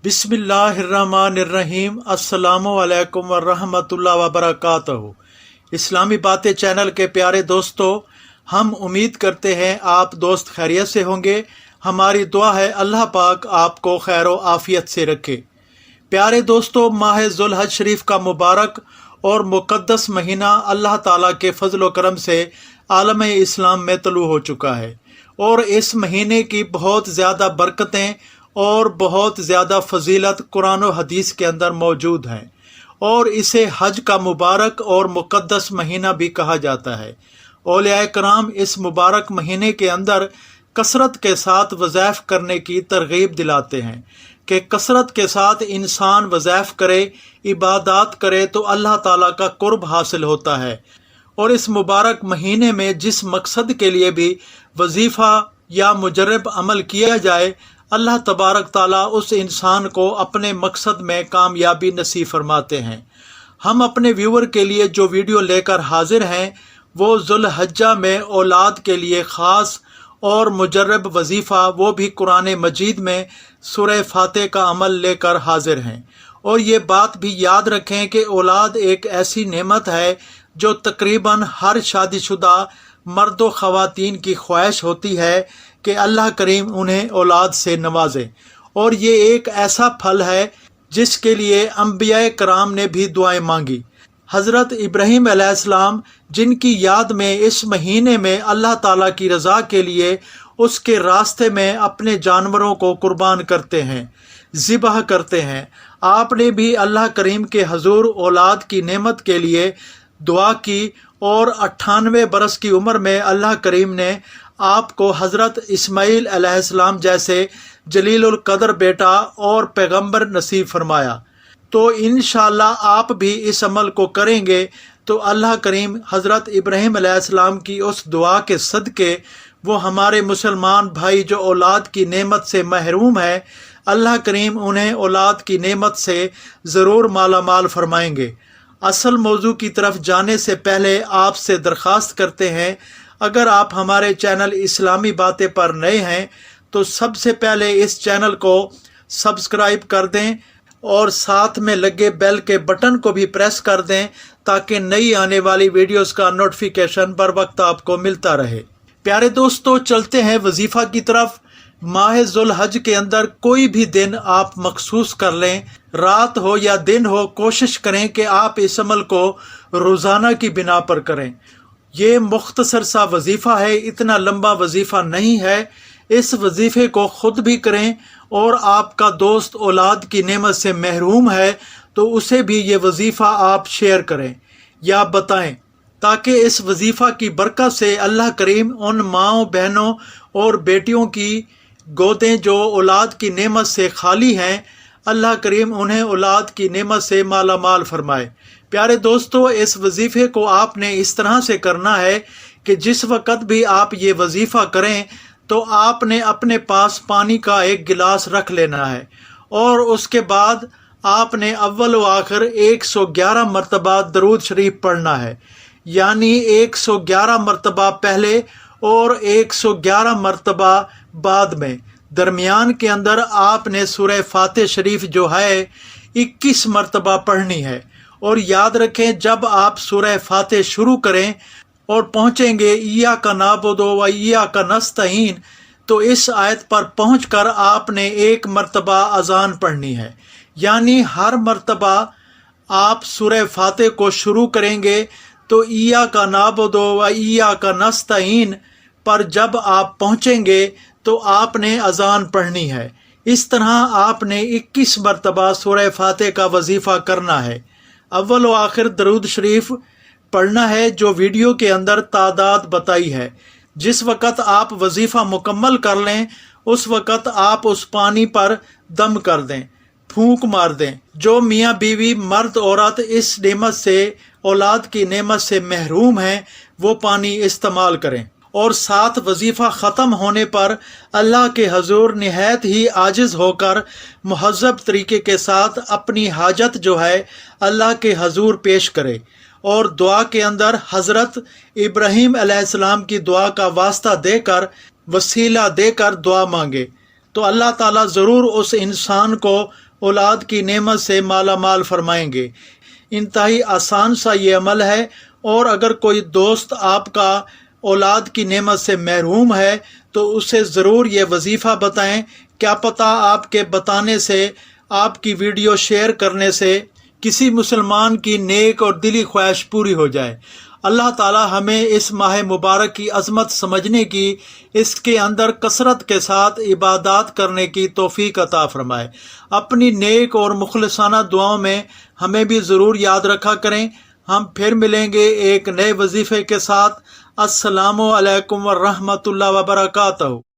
बिस्मिल्लाहिर्रहमानिर्रहीम। अस्सलाम-ओ-अलैकुम वरहमतुल्लाहि वबरकातुहू। इस्लामी बातें चैनल के प्यारे दोस्तों, हम उम्मीद करते हैं आप दोस्त खैरियत से होंगे। हमारी दुआ है अल्लाह पाक आपको खैर व आफियत से रखे। प्यारे दोस्तों, माह ज़िल हज शरीफ का मुबारक और मुक़द्दस महीना अल्लाह ताला के फजल व करम से आलम इस्लाम में तलू हो चुका है और इस महीने की बहुत ज़्यादा बरकतें और बहुत ज़्यादा फजीलत कुरान और हदीस के अंदर मौजूद हैं और इसे हज का मुबारक और मुक़द्दस महीना भी कहा जाता है। औलिया कराम इस मुबारक महीने के अंदर कसरत के साथ वज़ाइफ करने की तरगीब दिलाते हैं कि कसरत के साथ इंसान वज़ाइफ करे, इबादत करे तो अल्लाह ताला का कुर्ब हासिल होता है। और इस मुबारक महीने में जिस मकसद के लिए भी वजीफ़ा या मुजर्रब अमल किया जाए, अल्लाह तबारक ताला उस इंसान को अपने मकसद में कामयाबी नसीब फरमाते हैं। हम अपने व्यूअर के लिए जो वीडियो लेकर हाजिर हैं वो ज़ुल हज्जा में औलाद के लिए ख़ास और मुजर्रब वजीफ़ा, वो भी कुरान मजीद में सूरह फातिहा का अमल लेकर हाजिर हैं। और ये बात भी याद रखें कि औलाद एक ऐसी नेमत है जो तकरीबन हर शादीशुदा मर्द व ख़वातीन की ख्वाहिश होती है कि अल्लाह करीम उन्हें औलाद से नवाजे। और ये एक ऐसा फल है जिसके लिए अंबिया कराम ने भी दुआएं मांगी। हज़रत इब्राहीम अलैहिस्सलाम जिनकी याद में इस महीने में अल्लाह ताला की रज़ा के लिए उसके रास्ते में अपने जानवरों को कुर्बान करते हैं, ज़िबह करते हैं, आपने भी अल्लाह करीम के हजूर औलाद की नेमत के लिए दुआ की और 98 बरस की उम्र में अल्लाह करीम ने आपको हज़रत इस्माईल अलैहिस्सलाम जैसे जलीलुल कदर बेटा और पैगंबर नसीब फरमाया। तो इंशाअल्लाह आप भी इस अमल को करेंगे तो अल्लाह करीम हज़रत इब्राहीम अलैहिस्सलाम की उस दुआ के सदके वो हमारे मुसलमान भाई जो औलाद की नेमत से महरूम है, अल्लाह करीम उन्हें औलाद की नेमत से ज़रूर माला माल फरमाएंगे। असल मौजू की तरफ जाने से पहले आपसे दरख्वास्त करते हैं, अगर आप हमारे चैनल इस्लामी बातें पर नए हैं तो सबसे पहले इस चैनल को सब्सक्राइब कर दें और साथ में लगे बेल के बटन को भी प्रेस कर दें ताकि नई आने वाली वीडियोस का नोटिफिकेशन बर वक्त आपको मिलता रहे। प्यारे दोस्तों, चलते हैं वजीफ़ा की तरफ। माह ज़ुल हज के अंदर कोई भी दिन आप मखसूस कर लें, रात हो या दिन हो, कोशिश करें कि आप इस अमल को रोज़ाना की बिना पर करें। ये मुख्तसर सा वजीफ़ा है, इतना लंबा वजीफ़ा नहीं है। इस वजीफ़े को खुद भी करें और आपका दोस्त औलाद की नेमत से महरूम है तो उसे भी ये वजीफ़ा आप शेयर करें या बताएं, ताकि इस वजीफ़ा की बरकत से अल्लाह करीम उन माँओं, बहनों और बेटियों की गोदें जो औलाद की नेमत से खाली हैं, अल्लाह करीम उन्हें औलाद की नेमत से माला माल फरमाए। प्यारे दोस्तों, इस वजीफ़े को आपने इस तरह से करना है कि जिस वक़्त भी आप ये वजीफ़ा करें तो आपने अपने पास पानी का एक गिलास रख लेना है और उसके बाद आपने अव्वल व आखिर 111 मरतबा दरूद शरीफ पढ़ना है, यानी 111 मरतबा पहले और 111 मरतबा बाद में। दरमियान के अंदर आपने सूरह फातिहा शरीफ जो है 21 मरतबा पढ़नी है। और याद रखें, जब आप सूरह फातिहा शुरू करें और पहुँचेंगे इय्याका नअबुदु व इय्याका नस्तईन, तो इस आयत पर पहुँचकर आपने एक मरतबा अजान पढ़नी है। यानी हर मरतबा आप सूरह फातिहा को शुरू करेंगे तो इय्याका नअबुदु व इय्याका नस्तईन पर जब आप पहुँचेंगे तो आपने अजान पढ़नी है। इस तरह आपने 21 मरतबा सूरह फातिहा का वजीफ़ा करना है। अव्वल व आखिर दरूद शरीफ पढ़ना है जो वीडियो के अंदर तादाद बताई है। जिस वक़्त आप वजीफ़ा मुकम्मल कर लें उस वक़्त आप उस पानी पर दम कर दें, फूंक मार दें। जो मियाँ बीवी, मर्द औरत इस नेमत से, औलाद की नेमत से महरूम हैं, वो पानी इस्तेमाल करें। और साथ वजीफ़ा ख़त्म होने पर अल्लाह के हजूर निहायत ही आजिज़ होकर मुहज़्ज़ब तरीके के साथ अपनी हाजत जो है अल्लाह के हजूर पेश करे और दुआ के अंदर हज़रत इब्राहीम अलैहिस्सलाम की दुआ का वास्ता देकर, वसीला देकर दुआ मांगे तो अल्लाह ताला ज़रूर उस इंसान को اولاد کی نعمت سے مالا مال فرمائیں گے۔ انتہائی آسان سا یہ عمل ہے، اور اگر کوئی دوست آپ کا اولاد کی نعمت سے محروم ہے تو اسے ضرور یہ وظیفہ بتائیں۔ کیا پتہ آپ کے بتانے سے، آپ کی ویڈیو شیئر کرنے سے کسی مسلمان کی نیک اور دلی خواہش پوری ہو جائے۔ اللہ تعالی ہمیں اس ماہ مبارک کی عظمت سمجھنے کی، اس کے اندر کثرت کے ساتھ عبادات کرنے کی توفیق عطا فرمائے۔ اپنی نیک اور مخلصانہ دعاؤں میں ہمیں بھی ضرور یاد رکھا کریں۔ ہم پھر ملیں گے ایک نئے وظیفے کے ساتھ۔ السلام علیکم ورحمۃ اللہ وبرکاتہ۔